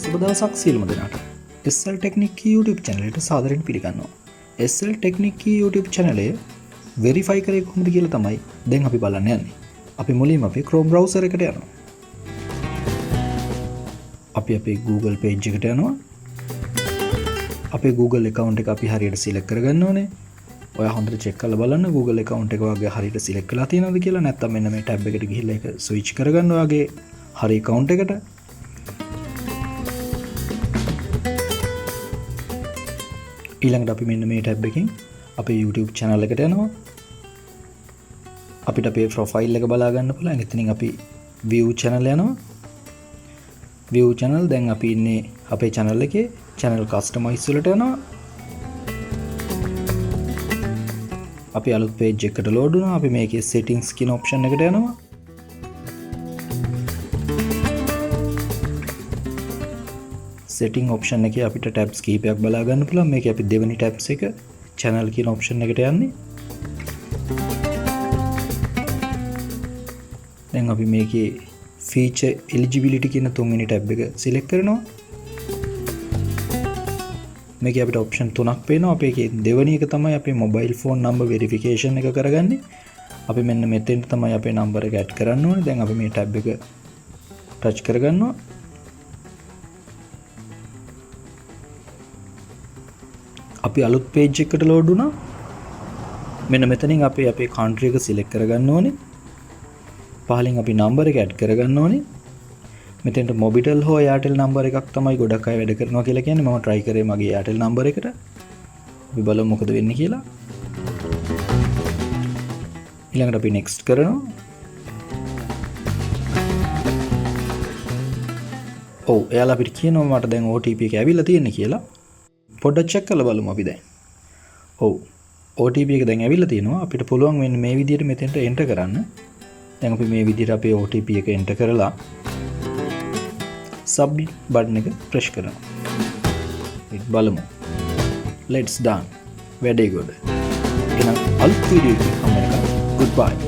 සුබ දවසක් සියලුම දෙනාට. SL Technique YouTube channel එකට සාදරයෙන් පිළිගන්නවා. SL Technique YouTube channel එක verify කරේ කොහොමද කියලා තමයි දැන් අපි බලන්න යන්නේ. අපි මුලින්ම අපි Chrome browser එකට යනවා. අපි අපේ Google page එකට යනවා. අපේ Google account එක අපි හරියට select කරගන්න ඕනේ. ඔයා හොඳට check කරලා බලන්න Google account එක ඔයාගේ හරියට select කරලා තියෙනවද කියලා. නැත්නම් මෙන්න මේ tab එකට ගිහිල්ලා ඒක switch කරගන්න ඔයාගේ හරි account එකට. ඊළඟට අපි මෙන්න මේ tab එකෙන් අපේ YouTube channel එකට යනවා. අපිට අපේ profile එක බලා ගන්න පුළුවන්. එතනින් අපි view channel යනවා. view channel දැන් අපි ඉන්නේ අපේ channel එකේ channel customize වලට යනවා. අපි අලුත් page එකකට load වුණා. අපි මේකේ settings කියන option එකට යනවා. setting option එකේ අපිට tabs කීපයක් බලා ගන්න පුළුවන්. මේකේ අපි දෙවෙනි tabs එක channel කියන option එකට යන්නේ. දැන් අපි මේකේ feature eligibility කියන තුන්වෙනි tab එක select කරනවා. මේකේ අපිට option තුනක් පේනවා. අපේ දෙවෙනි එක තමයි අපේ mobile phone number verification එක කරගන්නේ. අපි මෙන්න මෙතෙන් තමයි අපේ number එක add කරන්න ඕනේ. දැන් අපි මේ tab එක touch කරගන්නවා. අපි අලුත් page එකකට load වුණා. මෙන්න මෙතනින් අපි අපේ country එක select කරගන්න ඕනේ. පහලින් අපි number එක add කරගන්න ඕනේ. මෙතෙන්ට Mobitel හෝ Airtel number එකක් තමයි ගොඩක් අය වැඩ කරනවා කියලා කියන්නේ. මම try කරේ මගේ Airtel number එකට. අපි බලමු මොකද වෙන්නේ කියලා. ඊළඟට අපි next කරනවා. ඔව් එයාලා අපිට කියනවා මට දැන් OTP එක ඇවිල්ලා තියෙන්නේ කියලා. පොඩ්ඩක් check කරලා බලමු අපි දැන්. ඔව් OTP එක දැන් ඇවිල්ලා තියෙනවා. අපිට පුළුවන් වෙන්නේ මේ විදිහට මෙතෙන්ට enter කරන්න. දැන් අපි මේ විදිහට අපේ OTP එක enter කරලා submit button එක press කරනවා. බලමු. Let's done. වැඩේ ගොඩ. එහෙනම් අලුත් වීඩියෝ එකකින් හම්බ වෙනකම් goodbye.